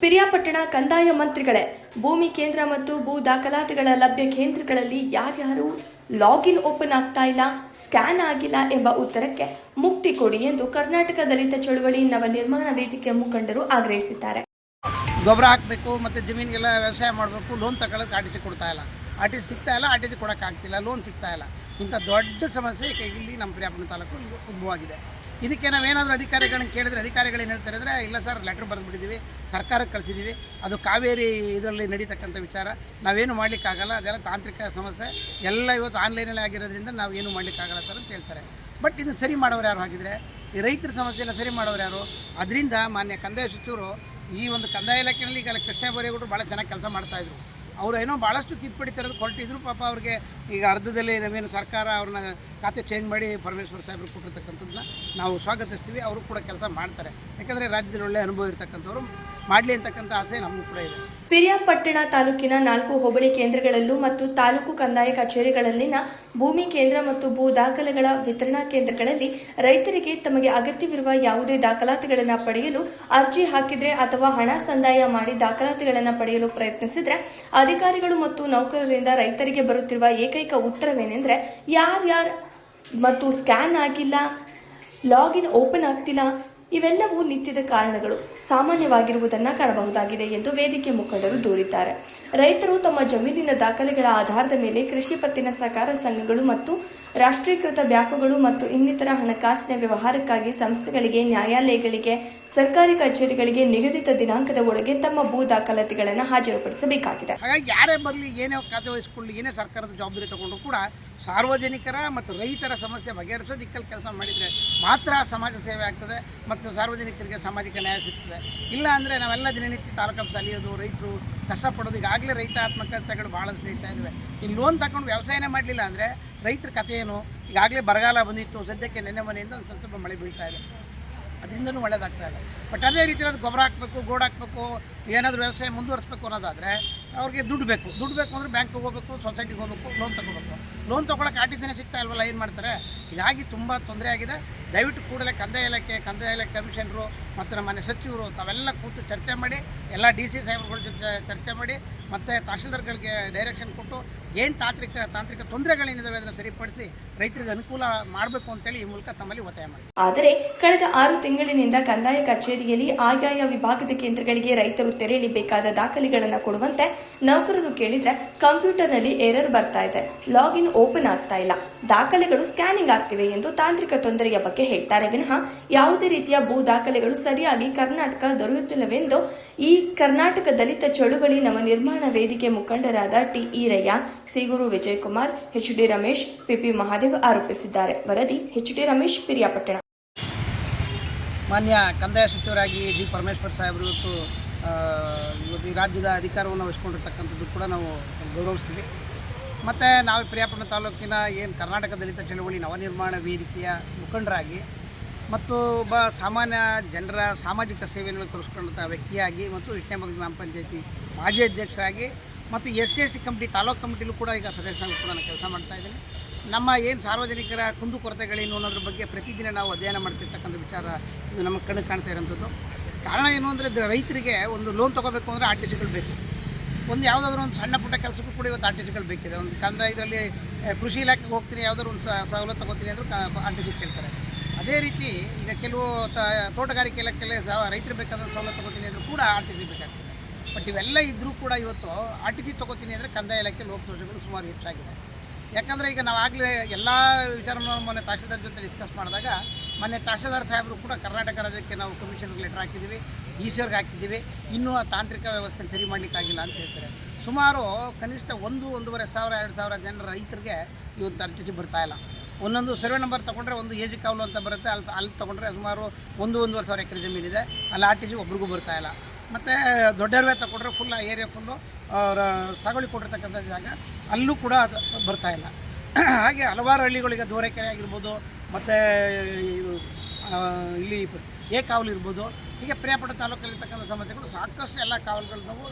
ಪಿರಿಯಾಪಟ್ಟಣ ಕಂದಾಯ ಮಂತ್ರಿಗಳೇ, ಭೂಮಿ ಕೇಂದ್ರ ಮತ್ತು ಭೂ ದಾಖಲಾತಿಗಳ ಲಭ್ಯ ಕೇಂದ್ರಗಳಲ್ಲಿ ಯಾರ್ಯಾರು ಲಾಗಿನ್ ಓಪನ್ ಆಗ್ತಾ ಇಲ್ಲ, ಸ್ಕ್ಯಾನ್ ಆಗಿಲ್ಲ ಎಂಬ ಉತ್ತರಕ್ಕೆ ಮುಕ್ತಿ ಕೊಡಿ ಎಂದು ಕರ್ನಾಟಕ ದಲಿತ ಚಳವಳಿ ನವನಿರ್ಮಾಣ ವೇದಿಕೆ ಮುಖಂಡರು ಆಗ್ರಹಿಸಿದ್ದಾರೆ. ಗೊಬ್ಬರ ಹಾಕಬೇಕು ಮತ್ತು ಜಮೀನಿಗೆಲ್ಲ ವ್ಯವಸಾಯ ಮಾಡಬೇಕು, ಲೋನ್ ತಗೊಳ್ಳೋಕೆ ಆರ್ಟಿಸಿ ಕೊಡ್ತಾ ಇಲ್ಲ, ಆರ್ಟಿಸಿ ಸಿಗ್ತಾ ಇಲ್ಲ, ಆರ್ಟಿಸಿ ಕೊಡೋಕ್ಕಾಗ್ತಿಲ್ಲ, ಲೋನ್ ಸಿಗ್ತಾ ಇಲ್ಲ. ಇಂಥ ದೊಡ್ಡ ಸಮಸ್ಯೆ ಇಲ್ಲಿ ನಮ್ಮ ಪಿರಿಯಾಪಟ್ಟಣ ತಾಲೂಕು ಉದ್ಭವವಾಗಿದೆ. ಇದಕ್ಕೆ ನಾವೇನಾದರೂ ಅಧಿಕಾರಿಗಳನ್ನ ಕೇಳಿದ್ರೆ ಅಧಿಕಾರಿಗಳು ಏನು ಹೇಳ್ತಾರೆ ಅಂದರೆ, ಇಲ್ಲ ಸರ್ ಲೆಟ್ರ್ ಬರೆದುಬಿಟ್ಟಿದ್ದೀವಿ, ಸರ್ಕಾರಕ್ಕೆ ಕಳಿಸಿದ್ದೀವಿ, ಅದು ಕಾವೇರಿ ಇದರಲ್ಲಿ ನಡೀತಕ್ಕಂಥ ವಿಚಾರ, ನಾವೇನು ಮಾಡಲಿಕ್ಕಾಗಲ್ಲ, ಅದೆಲ್ಲ ತಾಂತ್ರಿಕ ಸಮಸ್ಯೆ, ಎಲ್ಲ ಇವತ್ತು ಆನ್ಲೈನಲ್ಲಿ ಆಗಿರೋದ್ರಿಂದ ನಾವು ಏನು ಮಾಡಲಿಕ್ಕಾಗಲ್ಲ ಸರ್ ಅಂತ ಹೇಳ್ತಾರೆ. ಬಟ್ ಇದನ್ನು ಸರಿ ಮಾಡೋರು ಯಾರು ಹಾಗಿದ್ರೆ? ಈ ರೈತರ ಸಮಸ್ಯೆಯನ್ನು ಸರಿ ಮಾಡೋರು ಯಾರು? ಅದರಿಂದ ಮಾನ್ಯ ಕಂದಾಯ ಸಚಿವರು ಈ ಒಂದು ಕಂದಾಯ ಇಲಾಖೆಯಲ್ಲಿ ಈಗಲ್ಲ ಕೃಷ್ಣ ಬೈರೇಗೌಡರು ಭಾಳ ಚೆನ್ನಾಗಿ ಕೆಲಸ ಮಾಡ್ತಾಯಿದ್ರು. ಅವರು ಏನೋ ಭಾಳಷ್ಟು ತಿದ್ದುಪಡಿ ತರೋದು ಹೊರಟಿದ್ರು. ಪಾಪ ಅವ್ರಿಗೆ ಈಗ ಅರ್ಧದಲ್ಲಿ ನಾವೇನು ಸರ್ಕಾರ ಅವ್ರನ್ನ ಖಾತೆ ಚೇಂಜ್ ಮಾಡಿ ಪರಮೇಶ್ವರ್ ಸಾಹೇಬರು ಕೊಟ್ಟಿರ್ತಕ್ಕಂಥದ್ದನ್ನ ನಾವು ಸ್ವಾಗತಿಸ್ತೀವಿ. ಅವರು ಕೂಡ ಕೆಲಸ ಮಾಡ್ತಾರೆ, ಯಾಕಂದರೆ ರಾಜ್ಯದಲ್ಲಿ ಒಳ್ಳೆಯ ಅನುಭವ ಇರತಕ್ಕಂಥವ್ರು, ಮಾಡಲಿ ಅಂತಕ್ಕಂಥ ಆಸೆ ನಮಗೂ ಕೂಡ ಇದೆ. ಪಿರಿಯಾಪಟ್ಟಣ ತಾಲೂಕಿನ 4 ಹೋಬಳಿ ಕೇಂದ್ರಗಳಲ್ಲೂ ಮತ್ತು ತಾಲೂಕು ಕಂದಾಯ ಕಚೇರಿಗಳಲ್ಲಿನ ಭೂಮಿ ಕೇಂದ್ರ ಮತ್ತು ಭೂ ದಾಖಲೆಗಳ ವಿತರಣಾ ಕೇಂದ್ರಗಳಲ್ಲಿ ರೈತರಿಗೆ ತಮಗೆ ಅಗತ್ಯವಿರುವ ಯಾವುದೇ ದಾಖಲಾತಿಗಳನ್ನು ಪಡೆಯಲು ಅರ್ಜಿ ಹಾಕಿದ್ರೆ ಅಥವಾ ಹಣ ಸಂದಾಯ ಮಾಡಿ ದಾಖಲಾತಿಗಳನ್ನು ಪಡೆಯಲು ಪ್ರಯತ್ನಿಸಿದ್ರೆ ಅಧಿಕಾರಿಗಳು ಮತ್ತು ನೌಕರರಿಂದ ರೈತರಿಗೆ ಬರುತ್ತಿರುವ ಏಕೈಕ ಉತ್ತರವೇನೆಂದರೆ ಯಾರ್ಯಾರು ಮತ್ತು ಸ್ಕ್ಯಾನ್ ಆಗಿಲ್ಲ, ಲಾಗಿನ್ ಓಪನ್ ಆಗ್ತಿಲ್ಲ, ಇವೆಲ್ಲವೂ ನಿತ್ಯದ ಕಾರಣಗಳು ಸಾಮಾನ್ಯವಾಗಿರುವುದನ್ನು ಕಾಣಬಹುದಾಗಿದೆ ಎಂದು ವೇದಿಕೆ ಮುಖಂಡರು ದೂರಿದ್ದಾರೆ. ರೈತರು ತಮ್ಮ ಜಮೀನಿನ ದಾಖಲೆಗಳ ಆಧಾರದ ಮೇಲೆ ಕೃಷಿ ಪತ್ತಿನ ಸಹಕಾರ ಸಂಘಗಳು ಮತ್ತು ರಾಷ್ಟ್ರೀಕೃತ ಬ್ಯಾಂಕುಗಳು ಮತ್ತು ಇನ್ನಿತರ ಹಣಕಾಸಿನ ವ್ಯವಹಾರಕ್ಕಾಗಿ ಸಂಸ್ಥೆಗಳಿಗೆ, ನ್ಯಾಯಾಲಯಗಳಿಗೆ, ಸರ್ಕಾರಿ ಕಚೇರಿಗಳಿಗೆ ನಿಗದಿತ ದಿನಾಂಕದ ಒಳಗೆ ತಮ್ಮ ಭೂ ದಾಖಲಾತಿಗಳನ್ನು ಹಾಜರುಪಡಿಸಬೇಕಾಗಿದೆ. ಹಾಗಾಗಿ ಯಾರೇ ಬರಲಿ, ಏನೇ ಖಾತೆ ವಹಿಸಿಕೊಳ್ಳಿ, ಏನೇ ಸರ್ಕಾರದ ಜವಾಬ್ದಾರಿ ತಗೊಂಡು ಕೂಡ ಸಾರ್ವಜನಿಕರ ಮತ್ತು ರೈತರ ಸಮಸ್ಯೆ ಬಗೆಹರಿಸೋ ದಿಕ್ಕಲ್ಲಿ ಕೆಲಸ ಮಾಡಿದರೆ ಮಾತ್ರ ಸಮಾಜ ಸೇವೆ ಆಗ್ತದೆ ಮತ್ತು ಸಾರ್ವಜನಿಕರಿಗೆ ಸಾಮಾಜಿಕ ನ್ಯಾಯ ಸಿಗ್ತದೆ. ಇಲ್ಲ ಅಂದರೆ ನಾವೆಲ್ಲ ದಿನನಿತ್ಯ ತಾಲೂಕು ಆಫೀಸ್ ಅಲಿಯೋದು, ರೈತರು ಕಷ್ಟಪಡೋದು. ಈಗಾಗಲೇ ರೈತ ಆತ್ಮಹತ್ಯೆಗಳು ಭಾಳಷ್ಟು ನಡೀತಾ ಇದ್ದಾವೆ. ಈ ಲೋನ್ ತಗೊಂಡು ವ್ಯವಸಾಯನೇ ಮಾಡಲಿಲ್ಲ ಅಂದರೆ ರೈತರ ಕಥೆ ಏನು? ಈಗಾಗಲೇ ಬರಗಾಲ ಬಂದಿತ್ತು, ಸದ್ಯಕ್ಕೆ ನೆನ್ನೆ ಮನೆಯಿಂದ ಒಂದು ಸ್ವಲ್ಪ ಮಳೆ ಬೀಳ್ತಾ ಇದೆ, ಅದರಿಂದನೂ ಒಳ್ಳೆಯದಾಗ್ತಾ ಇದೆ. ಬಟ್ ಅದೇ ರೀತಿಯಲ್ಲಿ ಅದು ಗೊಬ್ಬರ ಹಾಕಬೇಕು, ಗೋಡ್ ಹಾಕಬೇಕು, ಏನಾದರೂ ವ್ಯವಸಾಯ ಮುಂದುವರಿಸಬೇಕು ಅನ್ನೋದಾದರೆ ಅವ್ರಿಗೆ ದುಡ್ಡು ಬೇಕು ಅಂದರೆ ಬ್ಯಾಂಕಿಗೆ ಹೋಗಬೇಕು, ಸೊಸೈಟಿಗೆ ಹೋಗಬೇಕು, ಲೋನ್ ತೊಗೋಬೇಕು. ಲೋನ್ ತೊಗೊಳಕ್ಕೆ ಆರ್ಟಿಸಿನೇ ಸಿಗ್ತಾ ಇಲ್ವಲ್ಲ, ಏನು ಮಾಡ್ತಾರೆ? ಹೀಗಾಗಿ ತುಂಬ ತೊಂದರೆ ಆಗಿದೆ. ದಯವಿಟ್ಟು ಕೂಡಲೇ ಕಂದಾಯ ಇಲಾಖೆ ಕಮಿಷನರು ಮತ್ತು ನಮ್ಮ ಮನೆ ಸಚಿವರು ತಾವೆಲ್ಲ ಕೂತು ಚರ್ಚೆ ಮಾಡಿ, ಎಲ್ಲ DC ಸಾಹೇಬ್ರುಗಳ ಜೊತೆ ಚರ್ಚೆ ಮಾಡಿ, ಮತ್ತು ತಹಶೀಲ್ದಾರ್ಗಳಿಗೆ ಡೈರೆಕ್ಷನ್ ಕೊಟ್ಟು ಏನು ತಾಂತ್ರಿಕ ತೊಂದರೆಗಳೇನಿದ್ದಾವೆ ಅದನ್ನು ಸರಿಪಡಿಸಿ ರೈತರಿಗೆ ಅನುಕೂಲ ಮಾಡಬೇಕು ಅಂತೇಳಿ ಈ ಮೂಲಕ ತಮ್ಮಲ್ಲಿ ಒತ್ತಾಯ ಮಾಡಿ. ಆದರೆ ಕಳೆದ 6 ತಿಂಗಳಿನಿಂದ ಕಂದಾಯ ಕಚೇರಿಯಲ್ಲಿ ಆಯಾಯ ವಿಭಾಗದ ಕೇಂದ್ರಗಳಿಗೆ ರೈತರು ತೆರಳಬೇಕಾದ ದಾಖಲೆಗಳನ್ನು ಕೊಡುವಂತೆ ನೌಕರರು ಕೇಳಿದ್ರೆ ಕಂಪ್ಯೂಟರ್ನಲ್ಲಿ ಎರರ್ ಬರ್ತಾ ಇದೆ, ಲಾಗಿನ್ ಓಪನ್ ಆಗ್ತಾ ಇಲ್ಲ, ದಾಖಲೆಗಳು ಸ್ಕ್ಯಾನಿಂಗ್ ಆಗ್ತಿವೆ ಎಂದು ತಾಂತ್ರಿಕ ತೊಂದರೆಯ ಬಗ್ಗೆ ಹೇಳ್ತಾರೆ ವಿನಃ ಯಾವುದೇ ರೀತಿಯ ಭೂ ದಾಖಲೆಗಳು ಸರಿಯಾಗಿ ಕರ್ನಾಟಕ ದೊರೆಯುತ್ತಿಲ್ಲವೆಂದು ಈ ಕರ್ನಾಟಕ ದಲಿತ ಚಳುವಳಿ ನವನಿರ್ಮಾಣ ವೇದಿಕೆ ಮುಖಂಡರಾದ T Eerayya, Siguru Vijayakumar, HD Ramesh, PP Mahadev ಆರೋಪಿಸಿದ್ದಾರೆ. ವರದಿ HD ರಮೇಶ್, ಪಿರಿಯಾಪಟ್ಟಣ. ಮಾನ್ಯ ಕಂದಾಯ ಸಚಿವರಾಗಿ ಜಿ ಪರಮೇಶ್ವರ್ ಸಾಹೇಬರು ಇವತ್ತು ಈ ರಾಜ್ಯದ ಅಧಿಕಾರವನ್ನು ವಹಿಸ್ಕೊಂಡಿರ್ತಕ್ಕಂಥದ್ದು ಕೂಡ ನಾವು ಗೌರವಿಸ್ತೀವಿ. ಮತ್ತು ನಾವು ಪಿರಿಯಾಪಟ್ಟಣ ತಾಲೂಕಿನ ಏನು ಕರ್ನಾಟಕ ದಲಿತ ಚಳವಳಿ ನವನಿರ್ಮಾಣ ವೇದಿಕೆಯ ಮುಖಂಡರಾಗಿ ಮತ್ತು ಒಬ್ಬ ಸಾಮಾನ್ಯ ಜನರ ಸಾಮಾಜಿಕ ಸೇವೆಯನ್ನು ತೋರಿಸ್ಕೊಂಡಂಥ ವ್ಯಕ್ತಿಯಾಗಿ ಮತ್ತು ವಿಟ್ನೆಮಂಗಲ ಗ್ರಾಮ ಪಂಚಾಯತಿ ಮಾಜಿ ಅಧ್ಯಕ್ಷರಾಗಿ ಮತ್ತು SC ಕಮಿಟಿ ತಾಲೂಕು ಕಮಿಟಿಲೂ ಕೂಡ ಈಗ ಸದಸ್ಯನಾಗಿ ಕೂಡ ನಾನು ಕೆಲಸ ಮಾಡ್ತಾಯಿದ್ದೀನಿ. ನಮ್ಮ ಏನು ಸಾರ್ವಜನಿಕರ ಕುಂದುಕೊರತೆಗಳೇನು ಅನ್ನೋದ್ರ ಬಗ್ಗೆ ಪ್ರತಿದಿನ ನಾವು ಅಧ್ಯಯನ ಮಾಡ್ತಿರ್ತಕ್ಕಂಥ ವಿಚಾರ ಇದು ನಮ್ಮ ಕಣ್ಣು ಕಾಣ್ತಾ ಇರೋಂಥದ್ದು. ಕಾರಣ ಏನು ಅಂದರೆ ರೈತರಿಗೆ ಒಂದು ಲೋನ್ ತೊಗೋಬೇಕು ಅಂದರೆ ಆರ್ಟಿಸಿಗಳು ಬೇಕು. ಒಂದು ಯಾವುದಾದ್ರೂ ಒಂದು ಸಣ್ಣ ಪುಟ್ಟ ಕೆಲಸಕ್ಕೂ ಕೂಡ ಇವತ್ತು ಆರ್ಟಿಸಿಗಳು ಬೇಕಿದೆ. ಒಂದು ಕಂದಾಯ ಇದರಲ್ಲಿ ಕೃಷಿ ಇಲಾಖೆಗೆ ಹೋಗ್ತೀನಿ, ಯಾವುದಾದ್ರು ಒಂದು ಸವಲತ್ತು ತೊಗೋತೀನಿ ಅಂದರೂ ಆರ್ಟಿಸಿ ಕೇಳ್ತಾರೆ. ಅದೇ ರೀತಿ ಈಗ ಕೆಲವು ತೋಟಗಾರಿಕೆ ಇಲಾಖೆಯಲ್ಲಿ ರೈತರು ಬೇಕಾದ ಸವಲತ್ತು ತೊಗೋತೀನಿ ಅಂದರೂ ಕೂಡ ಆರ್ಟಿಸಿ ಬೇಕಾಗ್ತದೆ. ಬಟ್ ಇವೆಲ್ಲ ಇದ್ದರೂ ಕೂಡ ಇವತ್ತು ಆರ್ಟಿಸಿ ತೊಗೋತೀನಿ ಅಂದರೆ ಕಂದಾಯ ಇಲಾಖೆ ಲೋಪದೋಷಗಳು ಸುಮಾರು ಹೆಚ್ಚಾಗಿದೆ. ಯಾಕಂದರೆ ಈಗ ನಾವು ಆಗಲೇ ಎಲ್ಲ ವಿಚಾರವನ್ನು ಮೊನ್ನೆ ತಹಶೀಲ್ದಾರ್ ಜೊತೆ ಡಿಸ್ಕಸ್ ಮಾಡಿದಾಗ ಮೊನ್ನೆ ತಹಶೀಲ್ದಾರ್ ಸಾಹೇಬರು ಕೂಡ ಕರ್ನಾಟಕ ರಾಜ್ಯಕ್ಕೆ ನಾವು ಕಮಿಷನರ್ಗೆ ಲೆಟರ್ ಹಾಕಿದ್ದೀವಿ, DC ಅವ್ರಿಗೆ ಹಾಕಿದ್ದೀವಿ, ಇನ್ನೂ ಆ ತಾಂತ್ರಿಕ ವ್ಯವಸ್ಥೆ ಸರಿ ಮಾಡಲಿಕ್ಕಾಗಿಲ್ಲ ಅಂತ ಹೇಳ್ತಾರೆ. ಸುಮಾರು ಕನಿಷ್ಠ 1,500-2,000 ಜನರ ರೈತರಿಗೆ ಇವತ್ತು ಆರ್ಟಿಸಿ ಬರ್ತಾಯಿಲ್ಲ. ಒಂದೊಂದು ಸರ್ವೆ ನಂಬರ್ ತೊಗೊಂಡ್ರೆ ಒಂದು ಏಜ್ ಕಾವಲು ಅಂತ ಬರುತ್ತೆ, ಅಲ್ಲಿ ತೊಗೊಂಡ್ರೆ ಸುಮಾರು 1-1.5 ಸಾವಿರ ಎಕರೆ ಜಮೀನಿದೆ, ಅಲ್ಲಿ ಆರ್ಟಿಸಿ ಒಬ್ರಿಗೂ ಬರ್ತಾಯಿಲ್ಲ. ಮತ್ತು ದೊಡ್ಡರ್ವೆ ತಗೊಂಡ್ರೆ ಫುಲ್ ಏರಿಯಾ ಫುಲ್ಲು ಸಾಗುವಳಿ ಕೊಟ್ಟಿರ್ತಕ್ಕಂಥ ಜಾಗ, ಅಲ್ಲೂ ಕೂಡ ಬರ್ತಾಯಿಲ್ಲ. ಹಾಗೆ ಹಲವಾರು ಹಳ್ಳಿಗಳಿಗೆ ದೋರೆಕೆರೆ ಆಗಿರ್ಬೋದು, ಮತ್ತು ಇದು ಇಲ್ಲಿ ಕಾವಲು ಇರ್ಬೋದು, ಹೀಗೆ ಪಿರಿಯಾಪಟ್ಟಣ ತಾಲೂಕಲ್ಲಿರ್ತಕ್ಕಂಥ ಸಮಸ್ಯೆಗಳು ಸಾಕಷ್ಟು ಎಲ್ಲ ಕಾವಲುಗಳು ನಾವು